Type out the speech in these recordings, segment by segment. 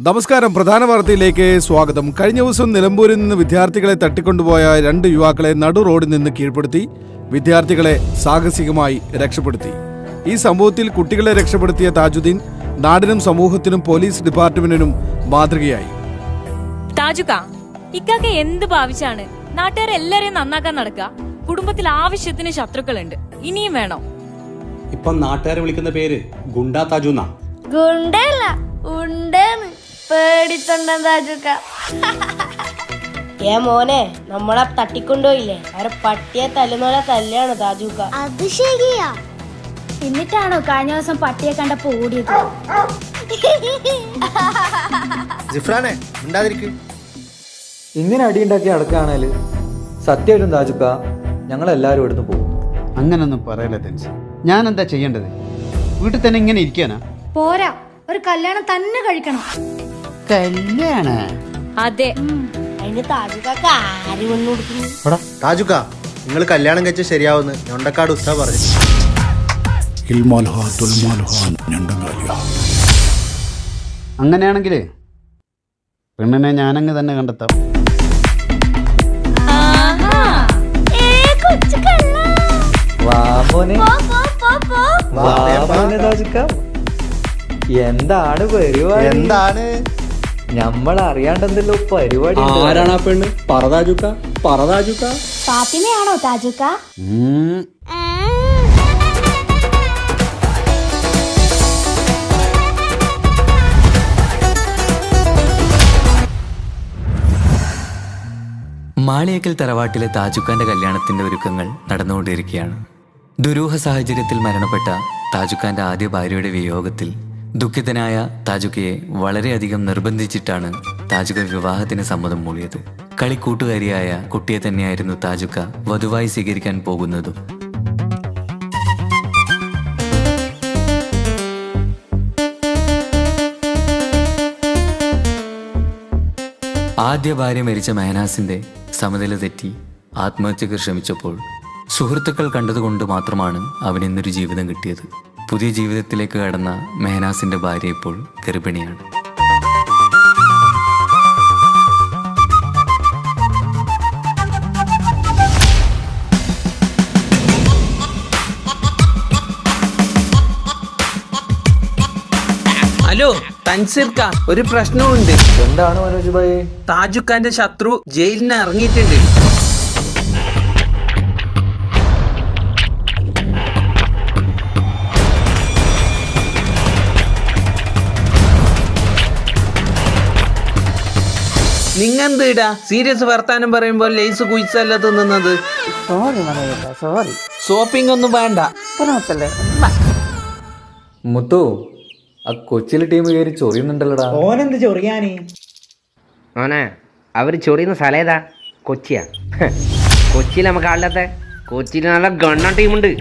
നമസ്കാരം. പ്രധാന വാർത്തയിലേക്ക് സ്വാഗതം. കഴിഞ്ഞ ദിവസം നിലമ്പൂരിൽ നിന്ന് വിദ്യാർത്ഥികളെ തട്ടിക്കൊണ്ടുപോയ 2 യുവാക്കളെ നടു റോഡിൽ നിന്ന് കീഴ്പ്പെടുത്തി വിദ്യാർത്ഥികളെ സാഹസികമായി രക്ഷപ്പെടുത്തി. ഈ സംഭവത്തിൽ കുട്ടികളെ രക്ഷപ്പെടുത്തിയ താജുദ്ദീൻ നാടിനും സമൂഹത്തിനും പോലീസ് ഡിപ്പാർട്ട്മെന്റിനും മാതൃകയായി. താജുക്ക, ഇക്കാക്ക് എന്ത് ഭാവിച്ചാണ് നാട്ടുകാരെല്ലാരെയും നന്നാക്കാൻ നടക്കുക? കുടുംബത്തിൽ ആവശ്യത്തിന് ശത്രുക്കളുണ്ട്, ഇനിയും വേണോ? ഇപ്പം നാട്ടുകാരെ വിളിക്കുന്ന പേര് ഗുണ്ടാ താജുന്നാ. ഗുണ്ടല്ല, ഉണ്ടെന്ന് പേടിത്തൊണ്ട താജുക്ക. ഏ മോനെ, നമ്മളെ തട്ടിക്കൊണ്ടുപോയില്ലേ, അവരെ പട്ടിയെ തല്ലുന്നോലെ തല്ലാണ് താജുക്ക. അത് ശരിയാ. എന്നിട്ടാണോ കഴിഞ്ഞ ദിവസം പട്ടിയെ കണ്ടപ്പോ ഓടിയത്? ജിഫ്രാനെ ഉണ്ടാതിരിക്ക്. ഇങ്ങനെ അടിയുണ്ടാക്കി നടക്കുകയാണേല് സത്യമായിട്ടും താജുക്ക ഞങ്ങളെല്ലാവരും എടുത്ത് പോകും. അങ്ങനൊന്നും പറയല്ല തെൻസ്. ഞാൻ എന്താ ചെയ്യേണ്ടത്? വീട്ടിൽ തന്നെ ഇങ്ങനെ ഇരിക്കാനാ? പോരാ, ഒരു കല്യാണം തന്നെ കഴിക്കണം. കല്യാണ? അതെ. അതിന് താജുക്കാക്ക് ആര് വന്നു കൊടുക്കുന്നു? താജുക്ക, നിങ്ങൾ കല്യാണം കഴിച്ച ശരിയാവുന്ന് ഞൊണ്ടക്കാട് ഉസ്താ പറഞ്ഞു. അങ്ങനെയാണെങ്കിലേ പെണ്ണിനെ ഞാനങ്ങ് തന്നെ കണ്ടെത്താം. എന്താണ് പരിപാടി? എന്താണ് നമ്മൾ അറിയാണ്ടെന്തല്ലോ പരിപാടി. ആരാണ് ആ പെണ്ണ്? പറതാജുക്ക, പറതാജുക്ക. ഫാത്തിമയാണോ താജുക്ക? മാളിയേക്കൽ തറവാട്ടിലെ താജുക്കാന്റെ കല്യാണത്തിന്റെ ഒരുക്കങ്ങൾ നടന്നുകൊണ്ടിരിക്കുകയാണ്. ദുരൂഹ സാഹചര്യത്തിൽ മരണപ്പെട്ട താജുക്കാന്റെ ആദ്യ ഭാര്യയുടെ വിയോഗത്തിൽ ദുഃഖിതനായ താജുക്കയെ വളരെയധികം നിർബന്ധിച്ചിട്ടാണ് താജുക്ക വിവാഹത്തിന് സമ്മതം മൂളിയത്. കളിക്കൂട്ടുകാരിയായ കുട്ടിയെ തന്നെയായിരുന്നു താജുക്ക വധുവായി സ്വീകരിക്കാൻ പോകുന്നതും. ആദ്യ ഭാര്യ മരിച്ച മെഹനാസിന്റെ സമനില തെറ്റി ആത്മഹത്യക്ക് ശ്രമിച്ചപ്പോൾ സുഹൃത്തുക്കൾ കണ്ടതുകൊണ്ട് മാത്രമാണ് അവന് ഇന്നൊരു ജീവിതം കിട്ടിയത്. പുതിയ ജീവിതത്തിലേക്ക് കടന്ന മെഹനാസിന്റെ ഭാര്യ ഇപ്പോൾ ഗർഭിണിയാണ്. ഹലോ തൻസീർക്ക, ഒരു പ്രശ്നമുണ്ട്. എന്താണ് മനോജ് ഭായി? താജുക്കാന്റെ ശത്രു ജയിലിന് ഇറങ്ങിയിട്ടുണ്ട്. നിങ്ങെന്തിടാ സീരിയസ് വർത്താനം പറയുമ്പോൾ ലേസ് കുയിച്ചല്ല തിന്നുന്നത്? സോറി. ഷോപ്പിംഗ് ഒന്നും വേണ്ട. മുത്തു, ആ കൊച്ചിയിലെ ടീം കയറി ചൊറിയുന്നുണ്ടല്ലോടാ. ഓനെന്ത് ചൊറിയാന്? ഓനെ അവർ ചൊറിയുന്ന സ്ഥലം ഏതാ? കൊച്ചിയാ? കൊച്ചിയിൽ നമുക്ക് ആളില്ലാത്ത? കൊച്ചിയിൽ നല്ല ഗണ്ണ ടീമുണ്ട്.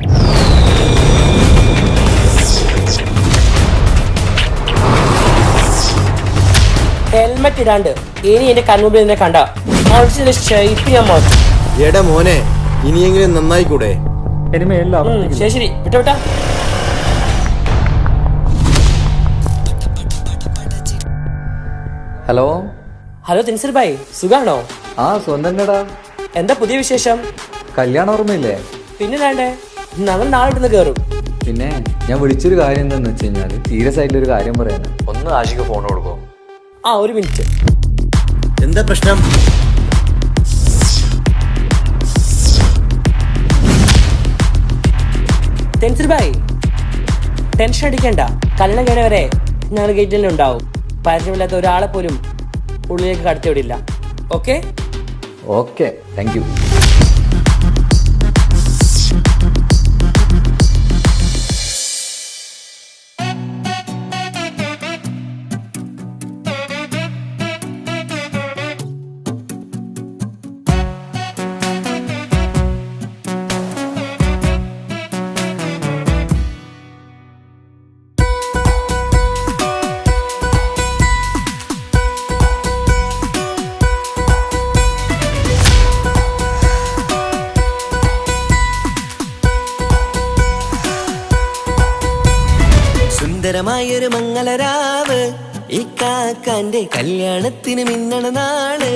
ഹെൽമെറ്റ് ഇടാണ്ട് ഇനി എന്റെ കൺമുമ്പിൽ എന്നെ കണ്ട ഷേപ്പ് ഞാൻ മാറ്റും. എടാ മോനെ, ഇനിയെങ്കിലും നന്നായിക്കൂടെ? ശരി ശരി, വിട്ട വിട്ടാ. ഹലോ ഹലോ തിൻസർ ഭായ്, സുഖാണോ? ആ സ്വന്തംടാ. എന്താ പുതിയ വിശേഷം? കല്യാണം ഓർമ്മയില്ലേ? പിന്നെ വേണ്ടേ, ഞങ്ങൾ നാളെ ഇവിടുന്ന് കയറും. പിന്നെ ഞാൻ വിളിച്ചൊരു കാര്യം എന്താന്ന് വെച്ച് കഴിഞ്ഞാൽ സീരിയസ് ആയിട്ടുള്ള ഒരു കാര്യം പറയാനാ. ഒന്ന് ആഷിക്ക് ഫോൺ കൊടുക്കോ? ആ, ഒരു മിനിറ്റ്. എന്താ പ്രശ്നം? തെൻസിർ ഭായ്, ടെൻഷൻ അടിക്കണ്ട. കല്യാണം കഴിഞ്ഞ വരെ ഞങ്ങൾ ഗേറ്റിൽ ഉണ്ടാവും. പരിചയമില്ലാത്ത ഒരാളെ പോലും ഉള്ളിലേക്ക് കടത്തിവിടില്ല. ഓക്കെ? Okay, thank you. സുന്ദരമായൊരു മംഗളരാവ് ഈ ഇക്കാക്കാന്റെ കല്യാണത്തിന് മിന്നണ നാള്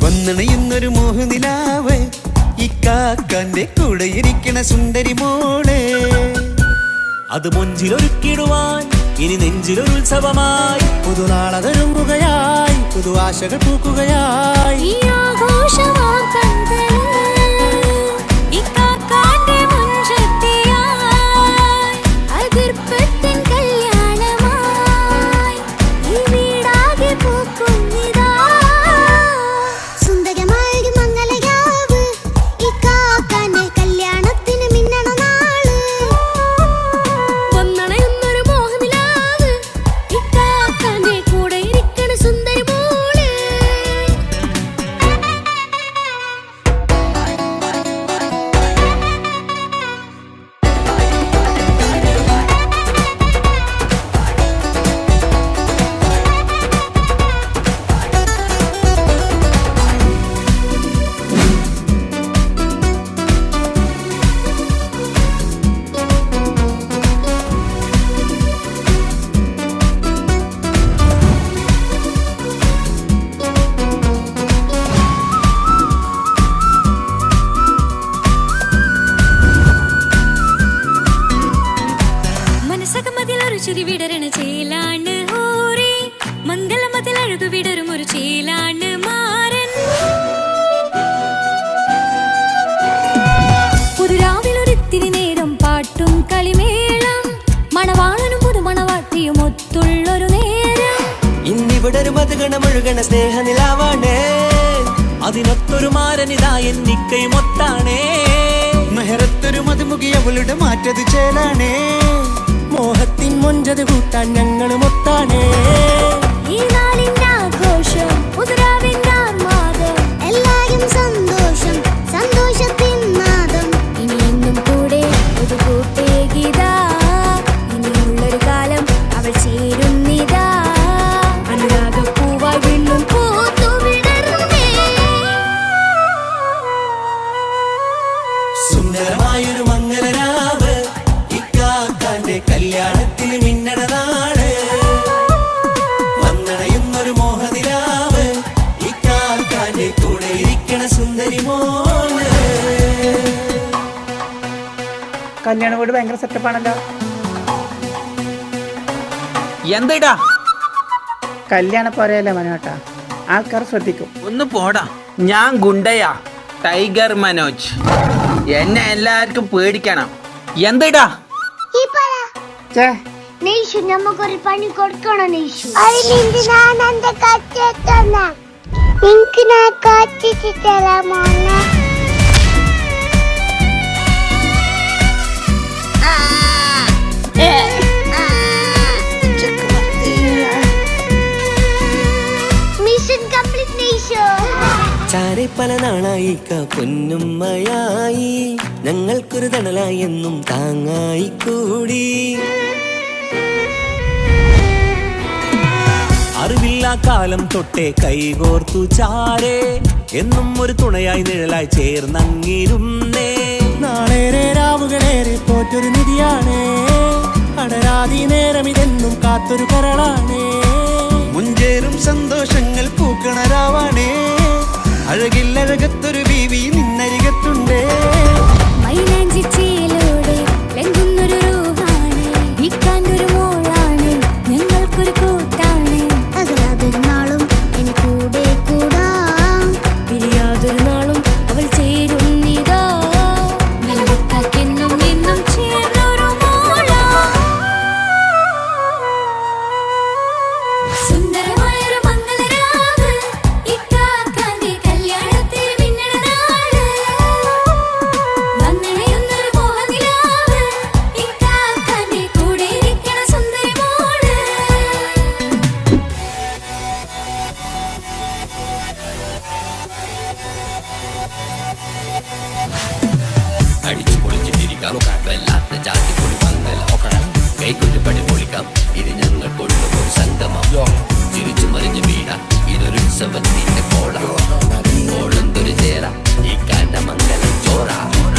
വന്നണയുന്നൊരു മോഹനിലാവ് ഇക്കാക്കാന്റെ കൂടെ ഇരിക്കണ സുന്ദരി മോള് അത് മൊഞ്ചിലൊരുക്കിടുവാൻ ഇനി നെഞ്ചിലൊരു ഉത്സവമായി പുതുനാളതൊരുങ്ങുകയായി പുതു ആശകൾ പൂക്കുകയായി ഈ ആഘോഷമാക്കന്തല് ഇക്കാക്കാന്റെ മുൻചെത്തിയായി അതിർപ്പത്തിൻ കല്യാണമായി ഈ വീടാകെ പൂക്കുന്നിതാ സുന്ദരമായൊരു മംഗളയാവ് ഇക്കാക്കാന്റെ കല്യാണത്തിന് മിന്നണ നാള് വന്നണയുന്നൊരു മോഹനിലാവ് ഇക്കാക്കാന്റെ കൂടെ ഇരിക്കണ സുന്ദരി മോള് മനസ്സകമതിലൊരു ചിരി വിടരണ ചേലാണ് ഹോറി മംഗളമതിലഴകു വിടരും ഒരു ചേലാണ് മാരൻ പുതുരാവിലൊരിത്തിരി നേരം പാട്ടും കളിമേളം മണവാളനും പുതുമണവാട്ടിയും ഒത്തുള്ളൊരു നേരം ഇന്നിവിടെ ഒരു മധുഗണമൊഴുകണ സ്നേഹനിലാവാണേ അതിനൊത്തൊരു മാരനിതാ എന്നിക്കയും ഒത്താണേ മെഹറത്തൊരു മധുമുഖി അവളുടെ മാറ്റത് ചേലാണേ മോഹത്തിൻ മൊഞ്ചത് കൂട്ടാൻ ഞങ്ങളും ഒത്താണേ ഈ നാളിന്റെ ആഘോഷം പുതുരാവിന്റെ ആർമാദം എല്ലാരും സന്തോഷം സന്തോഷത്തിൻ നാദം ഇനി എന്നും കൂടെ ഒരു കൂട്ടേകിതാ ഇനിയുള്ളൊരു കാലം അവൾ ചേരുന്നിതാ അനുരാഗപ്പൂവായി വീണ്ടും പൂത്തു വിടർന്നേ സുന്ദരമായൊരു മംഗളരാവ് ഇക്കാക്കാന്റെ കല്യാണത്തിന് മിന്നണ നാള് വന്നണയുന്നൊരു മോഹനിലാവ് ഇക്കാക്കാന്റെ കൂടെ ഇരിക്കണ സുന്ദരി മോള് കല്യാണ വീട് ഭയങ്കര സെറ്റപ്പാണല്ലോ. എന്താ കല്യാണ പോരയല്ലേ മനോട്ടാ, ആൾക്കാർ ശ്രദ്ധിക്കും. ഒന്ന് പോടാ. ഞാൻ ഗുണ്ടയാ, ടൈഗർ മനോജ്. എന്നെ എല്ലാവർക്കും പേടിക്കണം. എന്താ നെയ്ഷു നമുക്കൊരു പണി കൊടുക്കണം നെയ്ഷു അതിന് ഞാൻ എന്റെ കച്ചെത്തന്ന നിനക്ക് ഞാൻ കാച്ചിട്ട് തരാമോ മിഷൻ കംപ്ലീറ്റ് നെയ്ഷു ചാരെ പല നാളായി പൊന്നുമ്മയായി ഞങ്ങൾക്കൊരു തണലായി എന്നും താങ്ങായി കൂടി അറിവില്ല കാലം തൊട്ടേ കൈകോർത്തു ചാരേ എന്നും ഒരു തുണയായി നിഴലായി ചേർന്നങ്ങിരുന്നേ നാളേറെ രാവുകളേറെ പോറ്റൊരു നിധിയാണേ അടരാതി നേരം ഇതെന്നും കാത്തൊരു കരളാണേ മുഞ്ചേറും സന്തോഷങ്ങൾ പൂക്കണരാവാണേ അഴകില്ലഴകത്തൊരു ബീവി നിന്നരികത്തുണ്ടേ മൈലാഞ്ചി ചേലോടെ ലംഘുന്നൊരു റൂഹാണ് വിക്കാനൊരു മോളാണ് ഞങ്ങൾക്കൊരു കൂട്ടാണ് അകലാതൊരു നാളും എനി കൂടെ കൂടാം പിരിയാതൊരു നാളും അവൾ ചേരുന്നിതാ നൽവക്കാക്കെന്നും എന്നും ചേർന്നൊരു മോളാ സുന്ദരമായൊരു മംഗളരാവ് ഇക്കാക്കാന്റെ കല്യാണത്തിൽ മിന്നണ നാള് വന്നണയുന്നൊരു മോഹനിലാവ് ഇക്കാക്കാന്റെ കൂടെ ഇരിക്കണ സുന്ദരി മോള് അടിച്ചു പൊളിച്ചിട്ടിരിക്കാം വല്ലാത്ത ജാതി പൊളി മംഗലം കൈകൊണ്ടുപടി പൊളിക്കാം ഇത് ഞങ്ങൾ കൊണ്ടുപോയി സംഗമം തിരിച്ചു മറിഞ്ഞ് വീണ ഇതൊരു ഉത്സവത്തിന്റെ കോളം കോളന്തൊരു ചേര ഈ കാന്റെ മംഗലം ചോറ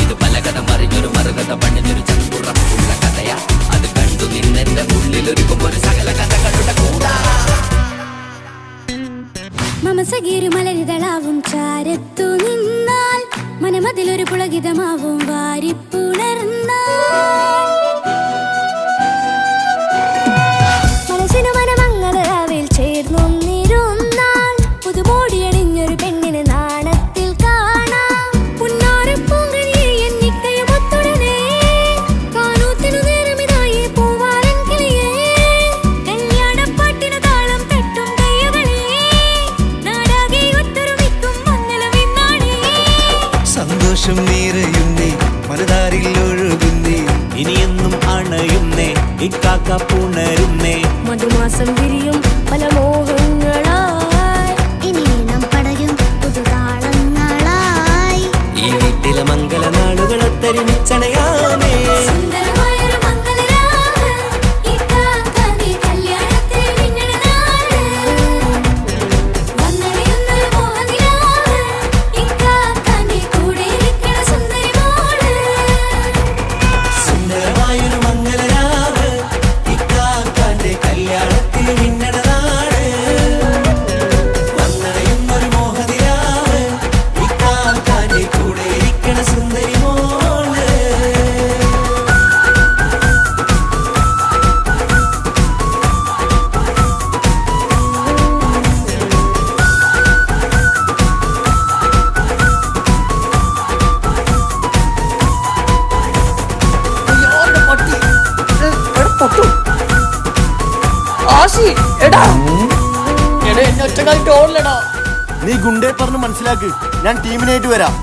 ഇത് പലകഥ മറിഞ്ഞൊരു മറുകഥ പണിഞ്ഞൊരു ചങ്കുറപ്പുള്ള കഥയാ അത് കണ്ടു നിന്നെന്റെ ഉള്ളിലൊരുക്കും ഒരു സകല കഥ കണ്ടുട മമസഗീരു മലരിതളാവും ചാരത്തു നിന്നാൽ മനമതിലൊരു പുളകിതമാവും വാരിപ്പുണർന്നാൽ മനസ്സിനു മനമങ്ങലാവിൽ ചേർന്നൊന്നിരുന്നാൽ പുതുമോടിയണിഞ്ഞൊരു പെണ്ണിന് നാണത്തിൽ കാണാം പുന്നാരപ്പൂങ്കനിയെ എന്നിക്കയുമൊത്തുടനെ കാനൂത്തിനു നേരമിതായി പൂവാലൻ കിളിയേ കല്യാണപ്പാട്ടിനു താളം തട്ടും കയ്യുകളെ നാടാകെ ഒത്തൊരുമിക്കും മംഗളമെന്നാണേ സന്തോഷം നിറയുന്നേ മനതാരിൽ ഒഴുകുന്നേ ഇനിയെന്നും അണയുന്നേ ഇക്കാക്ക പുണരുന്നേ മധുമാസം വിരിയും പല മോഹങ്ങളായി ഇനി നാം പടരും പുതുതാളങ്ങളായി ഈ വീട്ടിലെ മംഗള നാളുകൾ ഒത്തൊരുമിച്ചണയാമേ സുന്ദരമായൊരു മംഗളരാവ് ഇക്കാക്കാന്റെ കല്യാണത്തിൽ മിന്നണ നാള് വന്നണിയുന്നൊരു മോഹനിലാവ് ഇക്കാക്കാന്റെ കൂടെ ഇരിക്കണ സുന്ദരി മോള് സുന്ദരമായൊരു മംഗളരാവ് ഇക്കാക്കാന്റെ കല്യാണത്തിൽ മിന്നണ നാട് വന്നണയുന്നൊരു മോഹനിലാവ് ഇക്കാക്കാന്റെ കൂടെ ഇരിക്കണ സുന്ദരി മോള് നീ ഗുണ്ടേ പറഞ്ഞ് മനസ്സിലാക്ക്. ഞാൻ ടീമിനായിട്ട് വരാം.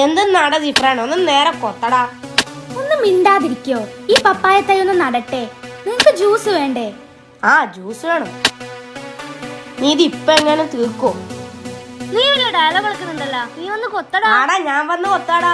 എന്തെന്നാടാ ജിഫ്രാൻ ഒന്ന് നേരെ കൊത്തടാ. ഒന്നും മിണ്ടാതിരിക്കോ. ഈ പപ്പായ തൈ ഒന്ന് നടട്ടെ. നിങ്ങക്ക് ജ്യൂസ് വേണ്ടേ? ആ ജ്യൂസ് വേണം. നീ ഇത് ഇപ്പൊ എങ്ങനെ തീർക്കോ? നീ ഡയലോഗ് കളിക്കുന്നുണ്ടല്ലോ. നീ വന്ന് കൊത്തടാ. ആടാ ഞാൻ വന്ന് കൊത്താടാ.